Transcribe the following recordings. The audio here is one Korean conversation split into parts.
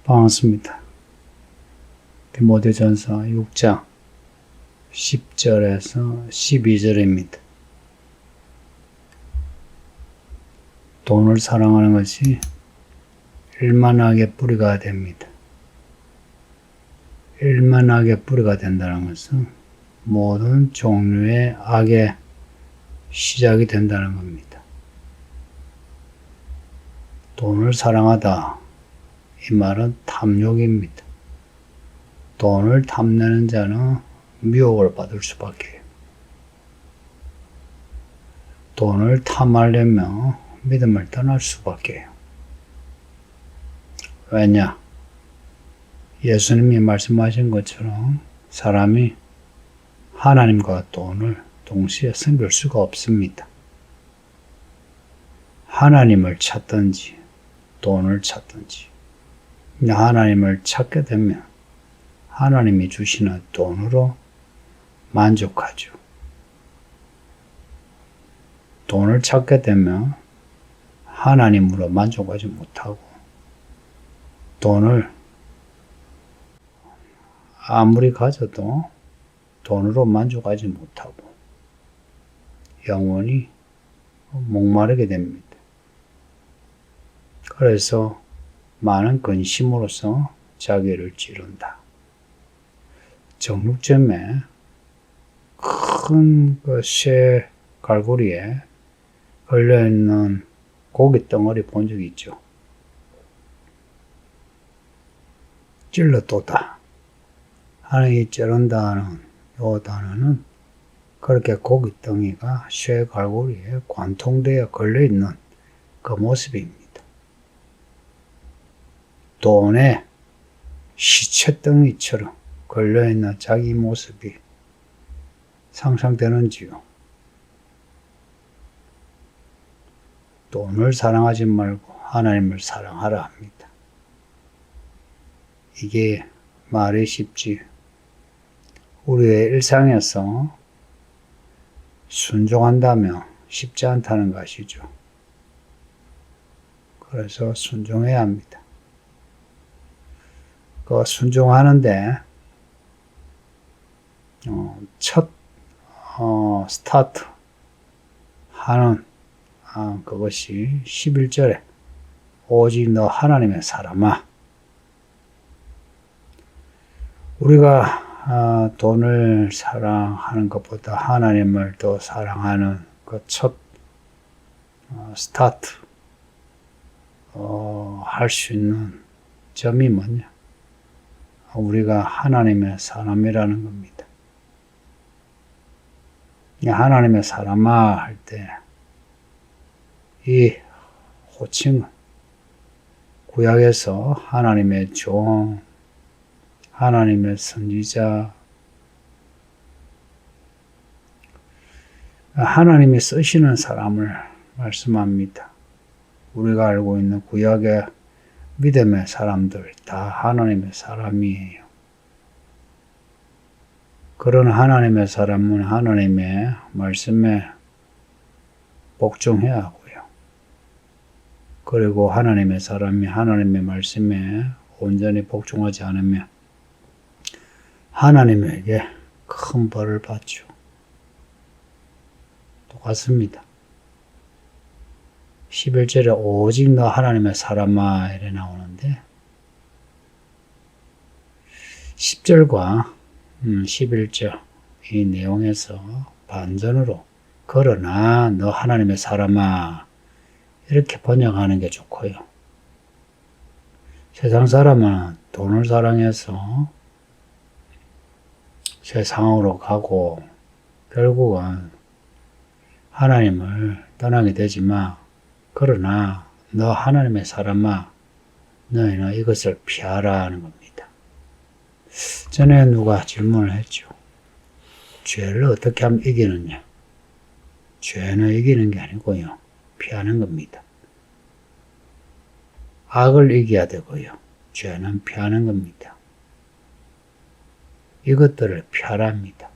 반갑습니다. 디모데전서 6장 10절에서 12절입니다. 돈을 사랑하는 것이 일만하게 뿌리가 됩니다. 일만하게 뿌리가 된다는 것은 모든 종류의 악의 시작이 된다는 겁니다. 돈을 사랑하다. 이 말은 탐욕입니다. 돈을 탐내는 자는 미혹을 받을 수밖에 해요. 돈을 탐하려면 믿음을 떠날 수밖에 해요. 왜냐? 예수님이 말씀하신 것처럼 사람이 하나님과 돈을 동시에 섬길 수가 없습니다. 하나님을 찾든지 돈을 찾든지 하나님을 찾게 되면 하나님이 주시는 돈으로 만족하죠. 돈을 찾게 되면 하나님으로 만족하지 못하고 돈을 아무리 가져도 돈으로 만족하지 못하고 영원히 목마르게 됩니다. 그래서 많은 근심으로서 자기를 찌른다. 정육점에 큰 쇠 갈고리에 걸려있는 고기 덩어리 본 적이 있죠. 찔러도다 하는 이 찌른다는 요 단어는 그렇게 고기 덩이가 쇠 갈고리에 관통되어 걸려있는 그 모습입니다. 돈에 시체덩이처럼 걸려있는 자기 모습이 상상되는지요. 돈을 사랑하지 말고 하나님을 사랑하라 합니다. 이게 말이 쉽지. 우리의 일상에서 순종한다면 쉽지 않다는 것이죠. 그래서 순종해야 합니다. 그 순종하는데 첫 스타트 하는 그것이 11절에 오직 너 하나님의 사람아. 우리가 돈을 사랑하는 것보다 하나님을 더 사랑하는 그 첫 스타트 할 수 있는 점이 뭐냐? 우리가 하나님의 사람이라는 겁니다. 하나님의 사람아 할 때 이 호칭은 구약에서 하나님의 종, 하나님의 선지자, 하나님이 쓰시는 사람을 말씀합니다. 우리가 알고 있는 구약의 믿음의 사람들 다 하나님의 사람이에요. 그런 하나님의 사람은 하나님의 말씀에 복종해야 하고요. 그리고 하나님의 사람이 하나님의 말씀에 온전히 복종하지 않으면 하나님에게 큰 벌을 받죠. 똑같습니다. 11절에 오직 너 하나님의 사람아 이래 나오는데 10절과 11절 이 내용에서 반전으로 그러나 너 하나님의 사람아 이렇게 번역하는 게 좋고요. 세상 사람은 돈을 사랑해서 세상으로 가고 결국은 하나님을 떠나게 되지만 그러나 너 하나님의 사람아 너희는 이것을 피하라 하는 겁니다. 전에 누가 질문을 했죠. 죄를 어떻게 하면 이기느냐? 죄는 이기는 게 아니고요. 피하는 겁니다. 악을 이겨야 되고요. 죄는 피하는 겁니다. 이것들을 피하라 합니다.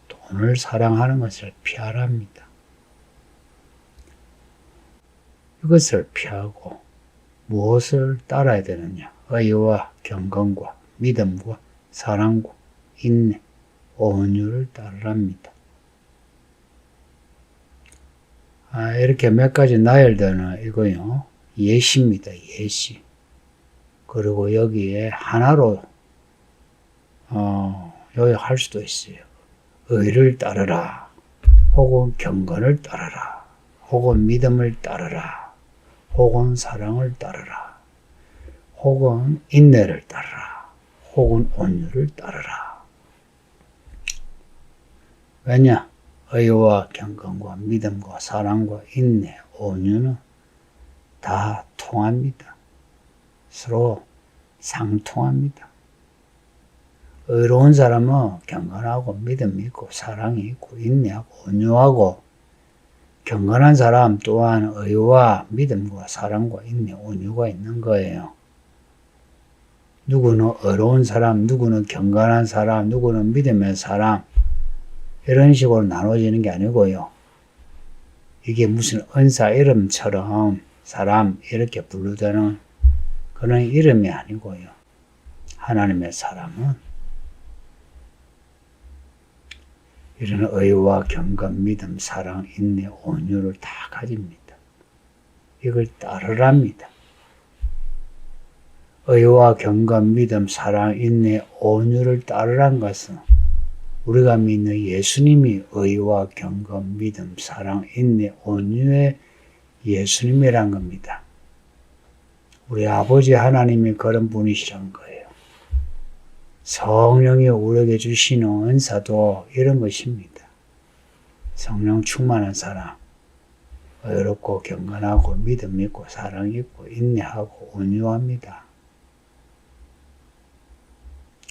돈을 사랑하는 것을 피하라 합니다. 이것을 피하고 무엇을 따라야 되느냐? 의와 경건과 믿음과 사랑과 인내, 온유를 따르랍니다. 이렇게 몇 가지 나열되는 이거요. 예시입니다. 예시. 그리고 여기에 하나로 요약할 수도 있어요. 의를 따르라. 혹은 경건을 따르라. 혹은 믿음을 따르라. 혹은 사랑을 따르라. 혹은 인내를 따르라. 혹은 온유를 따르라. 왜냐? 의와 경건과 믿음과 사랑과 인내, 온유는 다 통합니다. 서로 상통합니다. 의로운 사람은 경건하고 믿음이 있고 사랑이 있고 인내하고 온유하고, 경건한 사람 또한 의와 믿음과 사랑과 인내, 온유가 있는 거예요. 누구는 의로운 사람, 누구는 경건한 사람, 누구는 믿음의 사람, 이런 식으로 나눠지는 게 아니고요. 이게 무슨 은사 이름처럼 사람 이렇게 부르다는 그런 이름이 아니고요. 하나님의 사람은 이런 의와 경건, 믿음, 사랑, 인내, 온유를 다 가집니다. 이걸 따르랍니다. 의와 경건, 믿음, 사랑, 인내, 온유를 따르란 것은 우리가 믿는 예수님이 의와 경건, 믿음, 사랑, 인내, 온유의 예수님이란 겁니다. 우리 아버지 하나님이 그런 분이시란 거예요. 성령이 우리에게 주시는 은사도 이런 것입니다. 성령 충만한 사람, 의롭고 경건하고 믿음 있고 사랑 있고 인내하고 온유합니다.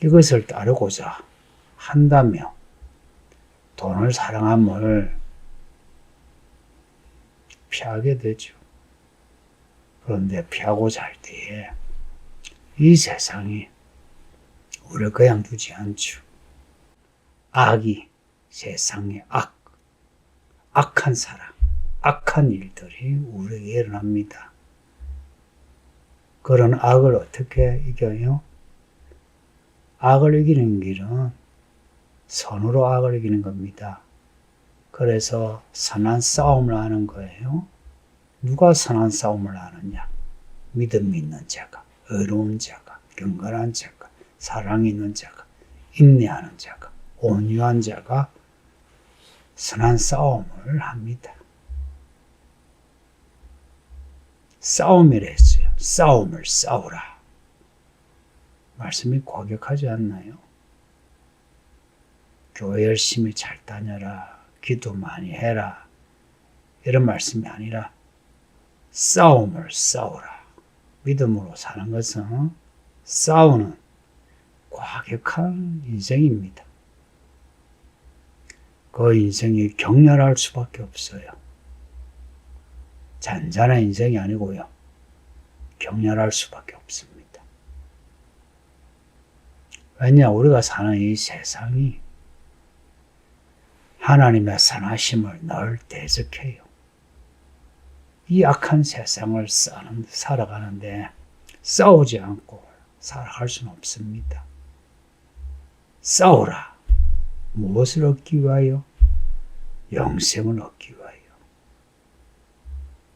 이것을 따르고자 한다며 돈을 사랑함을 피하게 되죠. 그런데 피하고자 할 때에 이 세상이 우리를 그냥 두지 않죠. 악이, 세상의 악한 사람, 악한 일들이 우리에게 일어납니다. 그런 악을 어떻게 이겨요? 악을 이기는 길은 선으로 악을 이기는 겁니다. 그래서 선한 싸움을 하는 거예요. 누가 선한 싸움을 하느냐? 믿음 있는 자가, 의로운 자가, 경건한 자가, 사랑 있는 자가, 인내하는 자가, 온유한 자가 선한 싸움을 합니다. 싸움이라 했어요. 싸움을 싸우라. 말씀이 과격하지 않나요? 교회 열심히 잘 다녀라. 기도 많이 해라. 이런 말씀이 아니라 싸움을 싸우라. 믿음으로 사는 것은 싸우는 과격한 인생입니다. 그 인생이 격렬할 수밖에 없어요. 잔잔한 인생이 아니고요. 격렬할 수밖에 없습니다. 왜냐? 우리가 사는 이 세상이 하나님의 선하심을 늘 대적해요. 이 악한 세상을 살아가는데 싸우지 않고 살아갈 수는 없습니다. 싸우라. 무엇을 얻기 위하여? 영생을 얻기 위하여.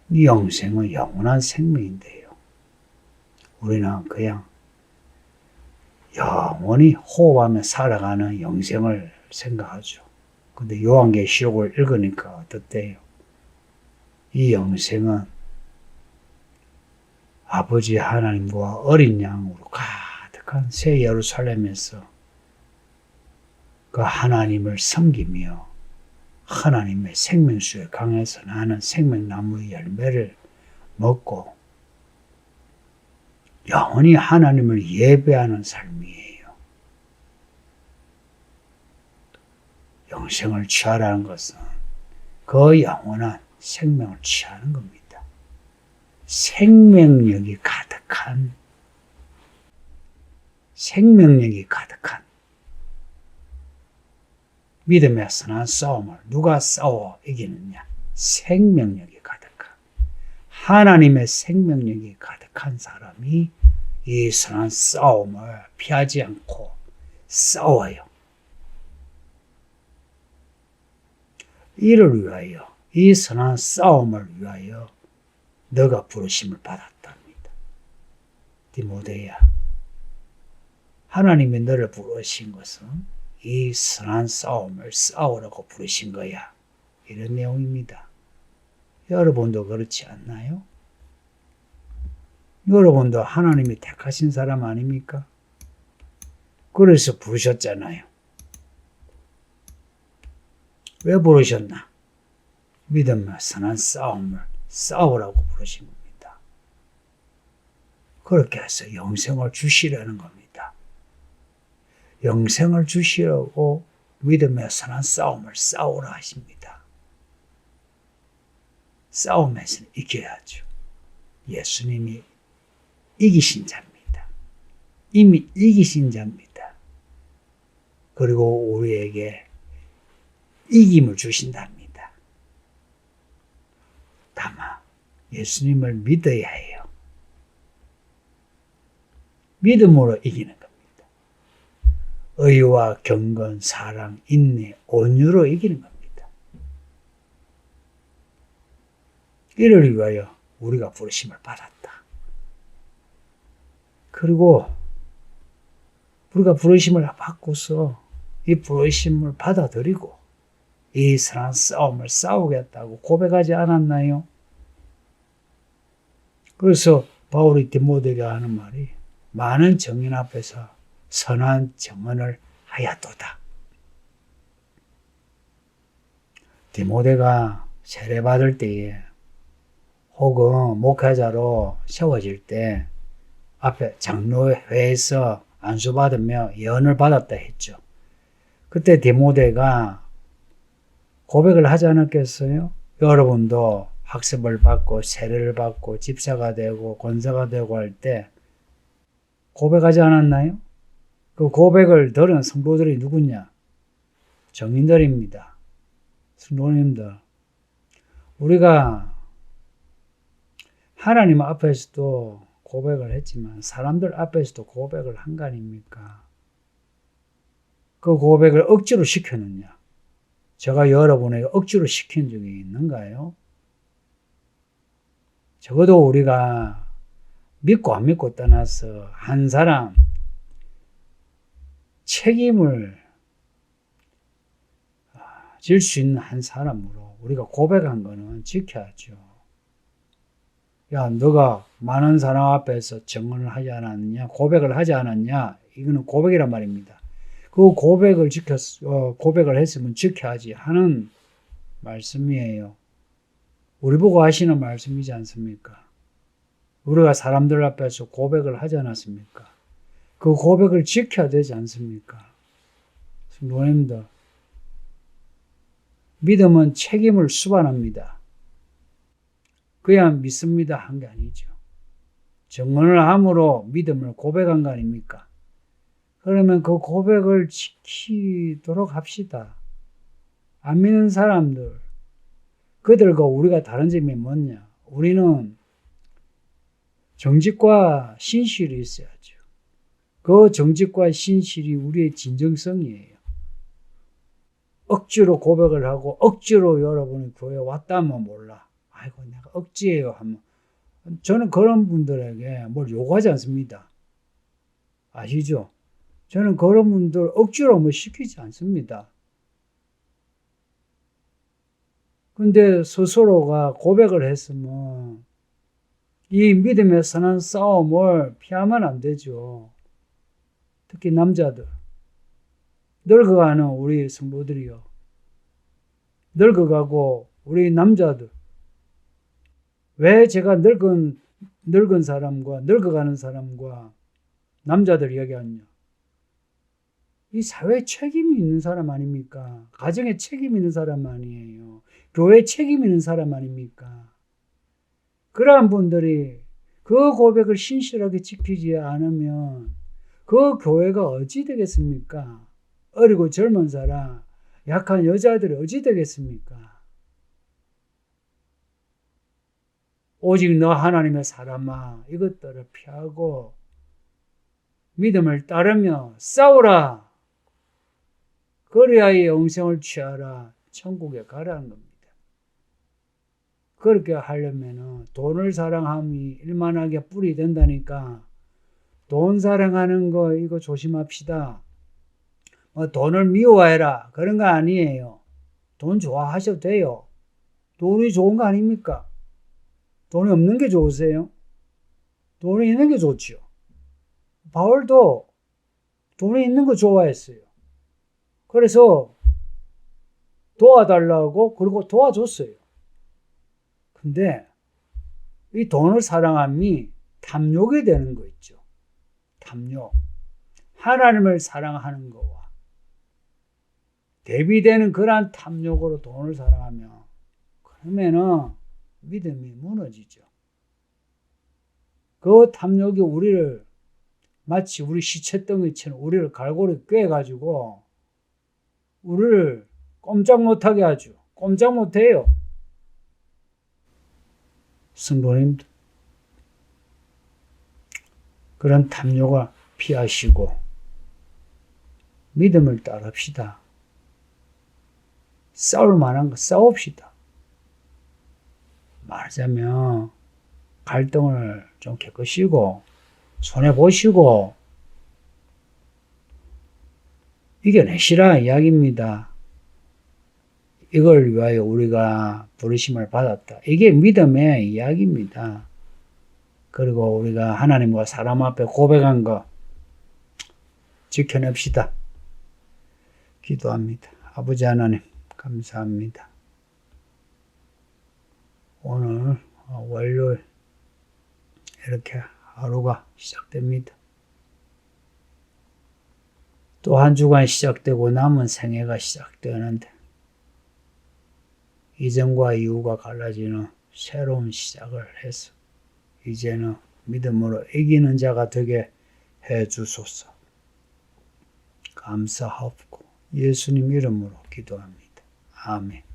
이 영생은 영원한 생명인데요. 우리는 그냥 영원히 호흡하며 살아가는 영생을 생각하죠. 근데 요한계시록을 읽으니까 어떻대요? 이 영생은 아버지 하나님과 어린 양으로 가득한 새 예루살렘에서 그 하나님을 섬기며 하나님의 생명수의 강에서 나는 생명나무의 열매를 먹고 영원히 하나님을 예배하는 삶이에요. 영생을 취하라는 것은 그 영원한 생명을 취하는 겁니다. 생명력이 가득한 믿음의 선한 싸움을 누가 싸워 이기느냐? 생명력이 가득한 하나님의 생명력이 가득한 사람이 이 선한 싸움을 피하지 않고 싸워요. 이를 위하여, 이 선한 싸움을 위하여 너가 부르심을 받았답니다. 디모데야, 하나님이 너를 부르신 것은 이 선한 싸움을 싸우라고 부르신 거야. 이런 내용입니다. 여러분도 그렇지 않나요? 여러분도 하나님이 택하신 사람 아닙니까? 그래서 부르셨잖아요. 왜 부르셨나? 믿음과 선한 싸움을 싸우라고 부르신 겁니다. 그렇게 해서 영생을 주시려는 겁니다. 영생을 주시려고 믿음의 선한 싸움을 싸우라 하십니다. 싸움에서는 이겨야죠. 예수님이 이기신 자입니다. 이미 이기신 자입니다. 그리고 우리에게 이김을 주신답니다. 다만 예수님을 믿어야 해요. 믿음으로 이기는 겁니다. 의와 경건, 사랑, 인내, 온유로 이기는 겁니다. 이를 위하여 우리가 부르심을 받았다. 그리고 우리가 부르심을 받고서 이 부르심을 받아들이고 이 선한 싸움을 싸우겠다고 고백하지 않았나요? 그래서 바울이 디모데에게 하는 말이 많은 정인 앞에서 선한 정언을 하였도다. 디모데가 세례받을 때에 혹은 목회자로 세워질 때 앞에 장로회에서 안수받으며 예언을 받았다 했죠. 그때 디모데가 고백을 하지 않았겠어요? 여러분도 학습을 받고 세례를 받고 집사가 되고 권사가 되고 할 때 고백하지 않았나요? 그 고백을 들은 성도들이 누구냐? 정인들입니다. 성도님들. 우리가 하나님 앞에서도 고백을 했지만 사람들 앞에서도 고백을 한 거 아닙니까? 그 고백을 억지로 시켰느냐? 제가 여러분에게 억지로 시킨 적이 있는가요? 적어도 우리가 믿고 안 믿고 떠나서 한 사람 책임을 질 수 있는 한 사람으로 우리가 고백한 거는 지켜야죠. 야, 너가 많은 사람 앞에서 증언을 하지 않았냐? 고백을 하지 않았냐? 이거는 고백이란 말입니다. 그 고백을 고백을 했으면 지켜야지 하는 말씀이에요. 우리 보고 하시는 말씀이지 않습니까? 우리가 사람들 앞에서 고백을 하지 않았습니까? 그 고백을 지켜야 되지 않습니까? 성도님들, 믿음은 책임을 수반합니다. 그냥 믿습니다 한 게 아니죠. 증언을 함으로 믿음을 고백한 거 아닙니까? 그러면 그 고백을 지키도록 합시다. 안 믿는 사람들, 그들과 우리가 다른 점이 뭐냐? 우리는 정직과 신실이 있어야죠. 그 정직과 신실이 우리의 진정성이에요. 억지로 고백을 하고 억지로 여러분이 교회에 왔다면 몰라. 아이고 내가 억지예요 하면 저는 그런 분들에게 뭘 요구하지 않습니다. 아시죠? 저는 그런 분들 억지로 뭐 시키지 않습니다. 근데 스스로가 고백을 했으면 이 믿음의 선한 싸움을 피하면 안 되죠. 특히 남자들. 늙어가는 우리 성도들이요. 늙어가고 우리 남자들. 왜 제가 늙은 사람과 늙어가는 사람과 남자들 이야기하냐? 이 사회에 책임이 있는 사람 아닙니까? 가정에 책임이 있는 사람 아니에요. 교회에 책임이 있는 사람 아닙니까? 그러한 분들이 그 고백을 신실하게 지키지 않으면 그 교회가 어찌 되겠습니까? 어리고 젊은 사람, 약한 여자들이 어찌 되겠습니까? 오직 너 하나님의 사람아, 이것들을 피하고 믿음을 따르며 싸우라. 그래야 영생을 취하라. 천국에 가라는 겁니다. 그렇게 하려면 돈을 사랑함이 일만하게 뿔이 된다니까 돈 사랑하는 거 이거 조심합시다. 돈을 미워해라. 그런 거 아니에요. 돈 좋아하셔도 돼요. 돈이 좋은 거 아닙니까? 돈이 없는 게 좋으세요? 돈이 있는 게 좋죠. 바울도 돈이 있는 거 좋아했어요. 그래서 도와달라고 그리고 도와줬어요. 근데 이 돈을 사랑함이 탐욕이 되는 거 있죠. 탐욕. 하나님을 사랑하는 거와 대비되는 그러한 탐욕으로 돈을 사랑하면 그러면은 믿음이 무너지죠. 그 탐욕이 우리를 마치 우리 시체덩이처럼 우리를 갈고리 꿰가지고 우리를 꼼짝 못하게 하죠. 꼼짝 못해요. 성도님들 그런 탐욕을 피하시고 믿음을 따릅시다. 싸울 만한 거 싸웁시다. 말하자면 갈등을 좀 겪으시고 손해보시고 이겨내시라 이야기입니다. 이걸 위하여 우리가 부르심을 받았다. 이게 믿음의 이야기입니다. 그리고 우리가 하나님과 사람 앞에 고백한 거 지켜냅시다. 기도합니다. 아버지 하나님 감사합니다. 오늘 월요일 이렇게 하루가 시작됩니다. 또 한 주간 시작되고 남은 생애가 시작되는데 이전과 이후가 갈라지는 새로운 시작을 해서 이제는 믿음으로 이기는 자가 되게 해 주소서. 감사하옵고 예수님 이름으로 기도합니다. 아멘.